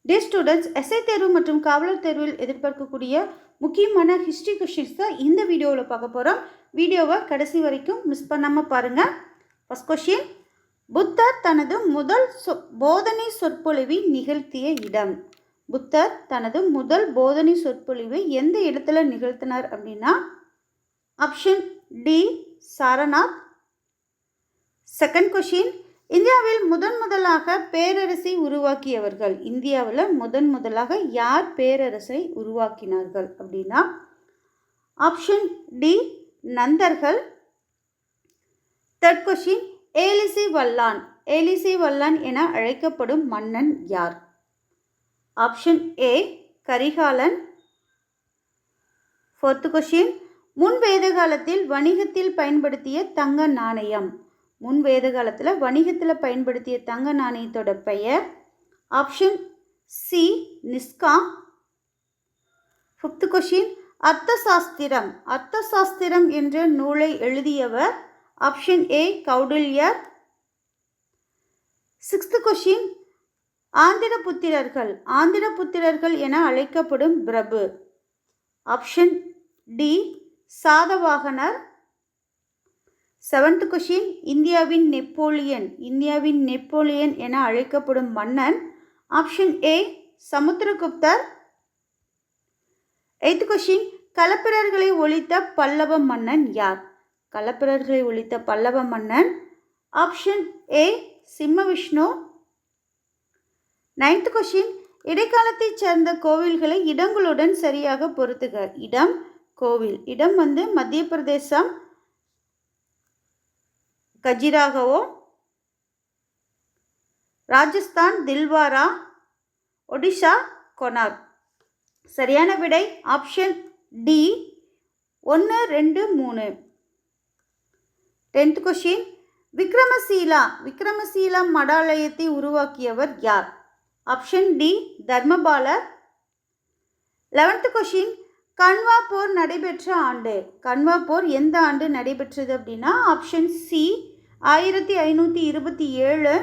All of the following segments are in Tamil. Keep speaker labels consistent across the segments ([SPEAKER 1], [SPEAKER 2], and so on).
[SPEAKER 1] டியர் ஸ்டூடெண்ட்ஸ், எஸ்ஐ தேர்வு மற்றும் காவலர் தேர்வில் எதிர்பார்க்கக்கூடிய முக்கியமான ஹிஸ்ட்ரி கொஷின்ஸ் தான் இந்த வீடியோவில் பார்க்க போகிறோம். வீடியோவை கடைசி வரைக்கும் மிஸ் பண்ணாமல் பாருங்கள். ஃபர்ஸ்ட் கொஷின், புத்தர் தனது முதல் போதனை சொற்பொழிவை நிகழ்த்திய இடம். புத்தர் தனது முதல் போதனை சொற்பொழிவை எந்த இடத்துல நிகழ்த்தினார் அப்படின்னா option D Sarnath. Second question, இந்தியாவில் முதலாக பேரரசை உருவாக்கியவர்கள். இந்தியாவில் முதலாக யார் பேரரசை உருவாக்கினார்கள் அப்படின்னா ஆப்ஷன் டி நந்தர்கள். Third question, Ezhisai Vallan. ஏலிசி வல்லான் என அழைக்கப்படும் மன்னன் யார்? Option A Karikalan. Fourth question, முன் வேத காலத்தில் வணிகத்தில் பயன்படுத்திய தங்க நாணயம். முன் வேத காலத்தில் வணிகத்தில் பயன்படுத்திய தங்க நாணயத்தோட பெயர் ஆப்ஷன் சி நிஸ்கா. Fifth question, Arthashastra. அர்த்தசாஸ்திரம் என்ற நூலை எழுதியவர் ஆப்ஷன் ஏ கௌடில்யர். சிக்ஸ்த் கொஷின், ஆந்திரபுத்திரர்கள். ஆந்திரபுத்திரர்கள் என அழைக்கப்படும் பிரபு. ஆப்ஷன் டி சாதவாகனர். செவன்த் கொஷின், இந்தியாவின் நெப்போலியன். இந்தியாவின் நெப்போலியன் என அழைக்கப்படும் மன்னன் ஆப்ஷன் ஏ சமுத்திரகுப்தர். எய்த் கொஷின், களப்பிரர்களை ஒழித்த பல்லவ மன்னன் யார்? களப்பிரர்களை ஒழித்த பல்லவ மன்னன் option A Simhavishnu. Ninth question, இடைக்காலத்தைச் சேர்ந்த கோவில்களை இடங்களுடன் சரியாக பொருத்துக. இடம் கோவில். இடம் மத்திய பிரதேசம் கஜிராகோ, ராஜஸ்தான் தில்வாரா, ஒடிஷா கொனார்க். சரியான விடை option D 1, 2, 3. 10th question, Vikramashila மடாலயத்தை உருவாக்கியவர் யார்? ஆப்ஷன் டி தர்மபாலர். 11th கொஷின், கன்வா போர் நடைபெற்ற ஆண்டு. கன்வா போர் எந்த ஆண்டு நடைபெற்றது அப்படின்னா ஆப்ஷன் சி 1527.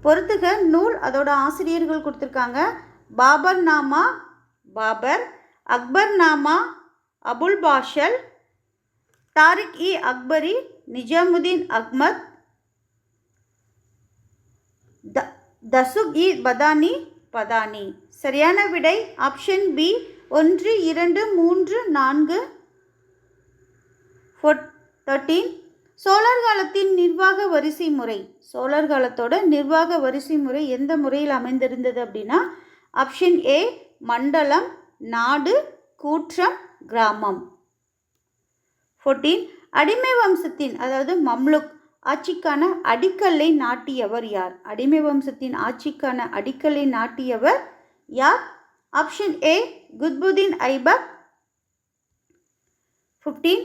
[SPEAKER 1] பொறுத்துக நூல், அதோட ஆசிரியர்கள் கொடுத்துருக்காங்க. பாபர் நாமா பாபர், அக்பர் நாமா அபுல் பாஷல், தாரிக் இ அக்பரி, நிஜாமுதீன் அஹ்மத், தசுக் இ பதானி. சரியான விடை ஆப்ஷன் பி 1, 2, 3, 4. 13. சோழர் காலத்தின் நிர்வாக வரிசை முறை. சோழர் காலத்தோட நிர்வாக வரிசை முறை எந்த முறையில் அமைந்திருந்தது அப்படின்னா ஆப்ஷன் ஏ மண்டலம், நாடு, கூற்றம், கிராமம். 14. அடிமை வம்சத்தின் அதாவது மம்லுக் ஆட்சிக்கான அடிக்கல்லை நாட்டியவர் யார்? அடிமை வம்சத்தின் ஆட்சிக்கான அடிக்கல்லை நாட்டியவர் யார்? ஆப்ஷன் ஏ குத்புதீன் ஐபக். 15.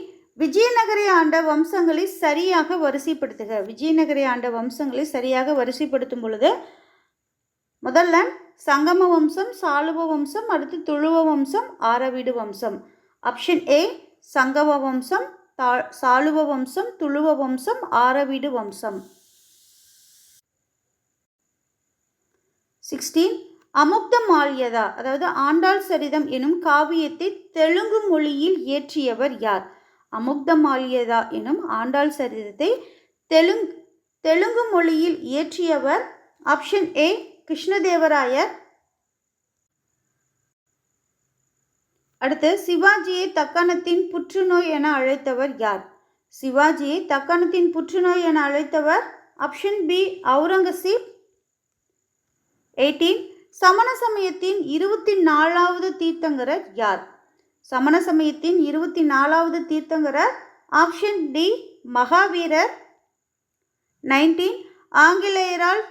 [SPEAKER 1] விஜயநகரை ஆண்ட வம்சங்களை சரியாக வரிசைப்படுத்துக. விஜயநகரை ஆண்ட வம்சங்களை சரியாக வரிசைப்படுத்தும் பொழுது முதல்ல சங்கம வம்சம், சாளுவ வம்சம், அடுத்து துளுவ வம்சம், ஆரவீடு வம்சம். ஆப்ஷன் ஏ சங்கம வம்சம், சாளுவ வம்சம், துளுவ வம்சம், ஆரவீடு வம்சம். 16. அமுக்த மால்யதா அதாவது ஆண்டாள் சரிதம் எனும் காவியத்தை தெலுங்கு மொழியில் இயற்றியவர் யார்? அமுக்த மால்யதா எனும் ஆண்டாள் சரிதத்தை தெலுங்கு மொழியில் இயற்றியவர் ஆப்ஷன் ஏ கிருஷ்ணதேவராயர். அடுத்து, சிவாஜியை தக்காணத்தின் புற்றுநோய் என அழைத்தவர் யார்? சிவாஜியை தக்காணத்தின் புற்றுநோய் என அழைத்தவர் ஆப்ஷன் பி அவுரங்கசீப். 18. சமண சமயத்தின் 24வது தீர்த்தங்கரர் யார்? சமண சமயத்தின் 24வது தீர்த்தங்கரர் ஆப்ஷன் டி மகாவீரர். 19. ஆங்கிலேயரால்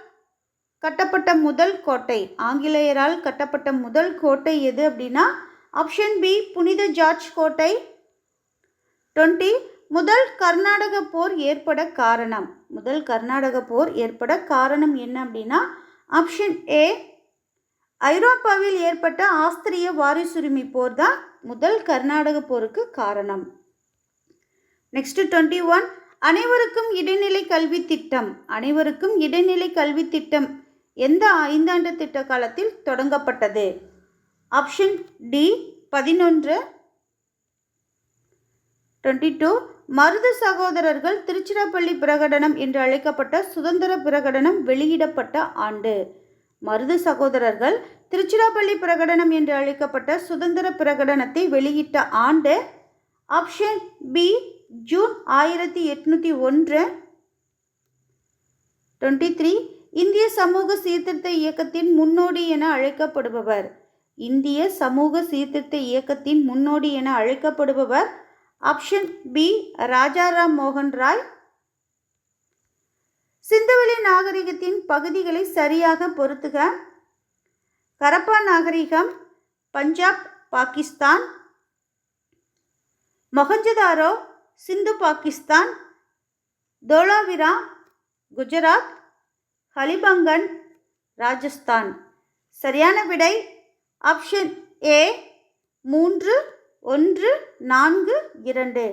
[SPEAKER 1] கட்டப்பட்ட முதல் கோட்டை. ஆங்கிலேயரால் கட்டப்பட்ட முதல் கோட்டை எது அப்படின்னா ஆப்ஷன் பி புனித ஜார்ஜ் கோட்டை. 20. முதல் கர்நாடக போர் ஏற்பட காரணம். முதல் கர்நாடக போர் ஏற்பட காரணம் என்ன அப்படின்னா ஆப்ஷன் ஏ ஐரோப்பாவில் ஏற்பட்ட ஆஸ்திரிய வாரிசுரிமை போர் தான் முதல் கர்நாடக போருக்கு காரணம். நெக்ஸ்ட் 21. அனைவருக்கும் இடைநிலை கல்வி திட்டம். அனைவருக்கும் இடைநிலை கல்வி திட்டம் எந்த 5 திட்ட காலத்தில் தொடங்கப்பட்டது? Option D 11. 22. மருது சகோதரர்கள் திருச்சிராப்பள்ளி பிரகடனம் என்று அழைக்கப்பட்ட சுதந்திர பிரகடனம் வெளியிடப்பட்ட ஆண்டு. மருது சகோதரர்கள் திருச்சிராப்பள்ளி பிரகடனம் என்று அழைக்கப்பட்ட சுதந்திர பிரகடனத்தை வெளியிட்ட ஆண்டு. Option B June 1801. 23. இந்திய சமூக சீர்திருத்த இயக்கத்தின் முன்னோடி என அழைக்கப்படுபவர். இந்திய சமூக சீர்திருத்த இயக்கத்தின் முன்னோடி என அழைக்கப்படுபவர். ஆப்ஷன் பி ராஜாராம் மோகன் ராய். சிந்துவெளி நாகரிகத்தின் பகுதிகளை சரியாக பொருத்துக. கரப்பா நாகரிகம் பஞ்சாப் பாகிஸ்தான். மொஹஞ்சதாரோ சிந்து பாகிஸ்தான். தோலாவிரா குஜராத். ஹலிபங்கன் ராஜஸ்தான். சரியான விடை ஆப்ஷன் ஏ 3, 1, 4, 2.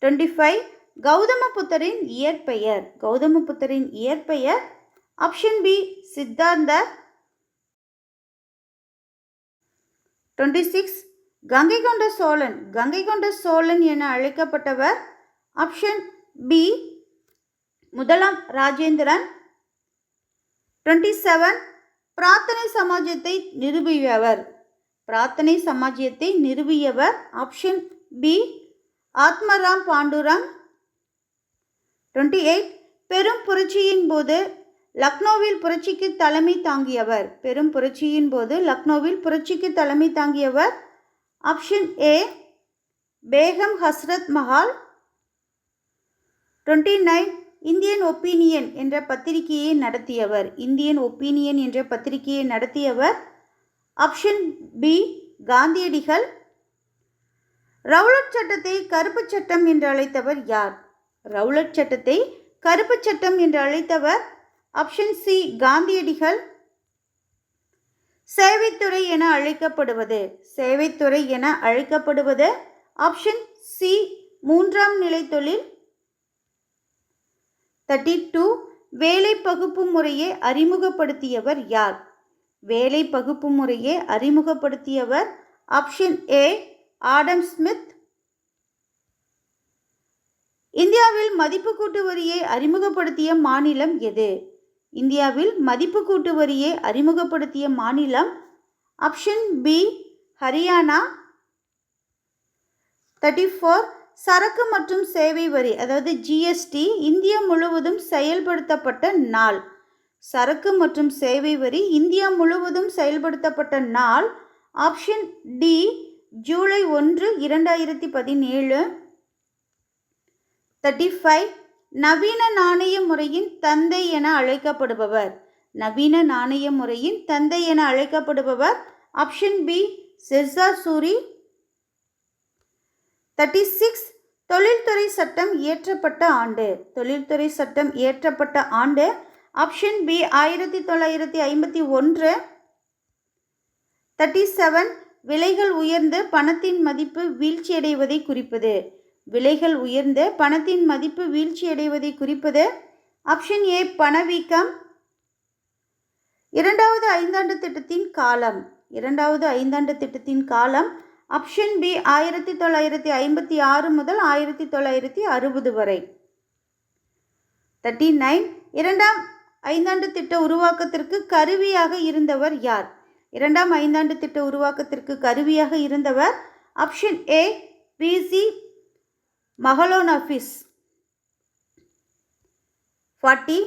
[SPEAKER 1] 25. கௌதம புத்தரின் இயற்பெயர். கௌதம புத்தரின் இயற்பெயர். Option B சித்தார்த்தர். 26. கங்கை கொண்ட சோழன். கங்கை கொண்ட சோழன் என அழைக்கப்பட்டவர். ஆப்ஷன் பி முதலாம் ராஜேந்திரன். 27. பிரார்த்தனை சமாஜத்தை நிறுவியவர். பிரார்த்தனை சமாஜத்தை நிறுவியவர். Option B Atmaram Pandurang. 28. பெரும் புரட்சியின் போது லக்னோவில் புரட்சிக்கு தலைமை தாங்கியவர். பெரும் புரட்சியின் போது லக்னோவில் புரட்சிக்கு தலைமை தாங்கியவர். Option A Begum Hazrat Mahal. 29. Indian opinion என்ற பத்திரிகையை நடத்தியவர். இந்தியன் ஒப்பீனியன் என்ற பத்திரிகையை நடத்தியவர். ஆப்ஷன் பி காந்தியடிகள். ரவுலட் சட்டத்தை கருப்பு சட்டம் என்று அழைத்தவர் யார்? ரவுலட் சட்டத்தை கருப்பு சட்டம் என்று அழைத்தவர். ஆப்ஷன் சி காந்தியடிகள். சேவைத்துறை என அழைக்கப்படுவது. சேவைத்துறை என அழைக்கப்படுவது. ஆப்ஷன் சி மூன்றாம் நிலை தொழில். 32. வேலை பகுப்பு முறையை அறிமுகப்படுத்தியவர் யார்? வேலை பகுப்பு முறையை அறிமுகப்படுத்தியவர். Option A Adam Smith. இந்தியாவில் மதிப்பு கூட்டு வரியை அறிமுகப்படுத்திய மாநிலம் எது? இந்தியாவில் மதிப்பு கூட்டு வரியை அறிமுகப்படுத்திய மாநிலம். Option B Haryana. 34. சரக்கு மற்றும் சேவை வரி அதாவது ஜிஎஸ்டி இந்தியா முழுவதும் செயல்படுத்தப்பட்ட நாள். சரக்கு மற்றும் சேவை வரி இந்தியா முழுவதும் செயல்படுத்தப்பட்ட நாள். Option D July 1, 2017. 35. நவீன நாணய முறையின் தந்தை என அழைக்கப்படுபவர். நவீன நாணய முறையின் தந்தை என அழைக்கப்படுபவர். Option B Sher Shah Suri. 36. தொழில்துறை சட்டம் இயற்றப்பட்ட ஆண்டு. தொழில்துறை சட்டம் இயற்றப்பட்ட ஆண்டு. Option B 1951. 37. விலைகள் உயர்ந்து பணத்தின் மதிப்பு வீழ்ச்சியடைவதை குறிப்பது. விலைகள் உயர்ந்து பணத்தின் மதிப்பு வீழ்ச்சியடைவதை குறிப்பது. ஆப்ஷன் ஏ பணவீக்கம். இரண்டாவது ஐந்தாண்டு திட்டத்தின் காலம். இரண்டாவது ஐந்தாண்டு திட்டத்தின் காலம். ஆப்ஷன் பி 1956 முதல் 1960 வரை. 39. இரண்டாம் ஐந்தாண்டு திட்ட உருவாக்கத்திற்கு கருவியாக இருந்தவர் யார்? இரண்டாம் ஐந்தாண்டு திட்ட உருவாக்கத்திற்கு கருவியாக இருந்தவர். Option A PC Mahalanobis. 40.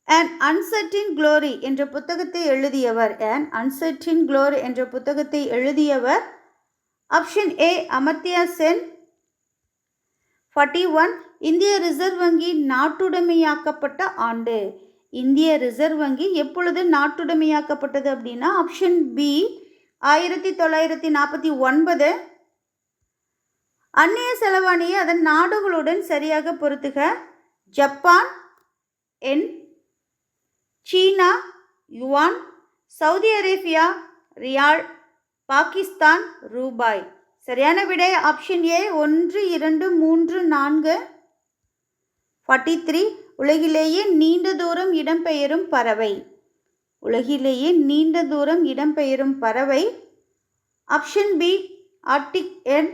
[SPEAKER 1] An Uncertain Glory என்ற புத்தகத்தை எழுதியவர். An Uncertain Glory என்ற புத்தகத்தை எழுதியவர். Option A Amartya Sen. 41. இந்திய ரிசர்வ் வங்கி நாட்டுடைமையாக்கப்பட்ட ஆண்டு. இந்திய ரிசர்வ் வங்கி எப்பொழுது நாட்டுடைமையாக்கப்பட்டது அப்படின்னா ஆப்ஷன் பி 1949. அந்நிய செலவாணியை அதன் நாடுகளுடன் சரியாக பொருத்துக. ஜப்பான் என், சீனா யுவான், சவுதி அரேபியா ரியால், பாகிஸ்தான் ரூபாய். சரியான விடை ஆப்ஷன் ஏ 1, 2, 3, 4. 43. உலகிலேயே நீண்ட தூரம் இடம்பெயரும் பறவை. உலகிலேயே நீண்ட தூரம் இடம்பெயரும் பறவை. Option B Arctic tern.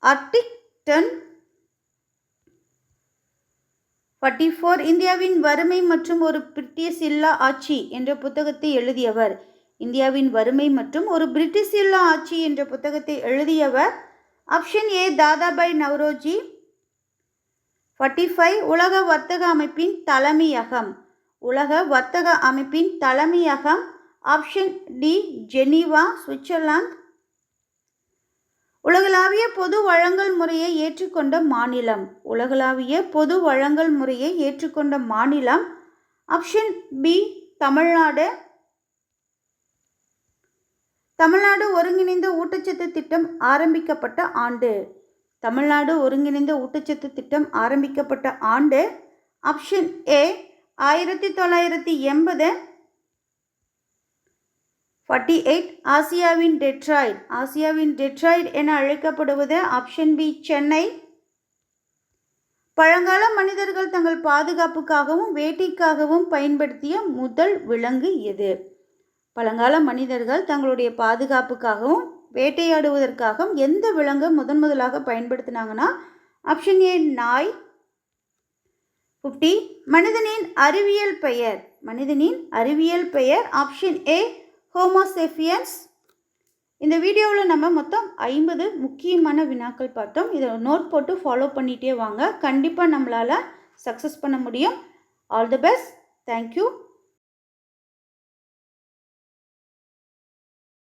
[SPEAKER 1] Arctic tern. 44. இந்தியாவின் வறுமை மற்றும் ஒரு பிரிட்டிஷ் இல்லா ஆட்சி என்ற புத்தகத்தை எழுதியவர். இந்தியாவின் வறுமை மற்றும் ஒரு பிரிட்டிஷ் இல்லா ஆட்சி என்ற புத்தகத்தை எழுதியவர். Option A Dadabhai Naoroji. 45. உலக வர்த்தக அமைப்பின் தலைமையகம். உலக வர்த்தக அமைப்பின் தலைமையகம். Option D Geneva, Switzerland. உலகளாவிய பொது வழங்கல் முறையை ஏற்றுக்கொண்ட மாநிலம். உலகளாவிய பொது வழங்கல் முறையை ஏற்றுக்கொண்ட மாநிலம். Option B Tamil Nadu. தமிழ்நாடு ஒருங்கிணைந்த ஊட்டச்சத்து திட்டம் ஆரம்பிக்கப்பட்ட ஆண்டு. தமிழ்நாடு ஒருங்கிணைந்த ஊட்டச்சத்து திட்டம் ஆரம்பிக்கப்பட்ட ஆண்டு. Option A 1980. 48. ஆசியாவின் டெட்ராய்ட். ஆசியாவின் டெட்ராய்ட் என அழைக்கப்படுவது. Option B Chennai. பழங்கால மனிதர்கள் தங்கள் பாதுகாப்புக்காகவும் வேட்டைக்காகவும் பயன்படுத்திய முதல் விலங்கு எது? பழங்கால மனிதர்கள் தங்களுடைய பாதுகாப்புக்காகவும் வேட்டையாடுவதற்காகவும் எந்த விலங்கு முதலாக பயன்படுத்தினாங்கன்னா ஆப்ஷன் ஏ நாய். 50. மனிதனின் அறிவியல் பெயர். மனிதனின் அறிவியல் பெயர். Option A Homo sapiens. இந்த வீடியோவில் நம்ம மொத்தம் 50 முக்கியமான வினாக்கள் பார்த்தோம். இதை நோட் போட்டு ஃபாலோ பண்ணிகிட்டே வாங்க. கண்டிப்பாக நம்மளால் சக்ஸஸ் பண்ண முடியும். All the best. தேங்க்யூ.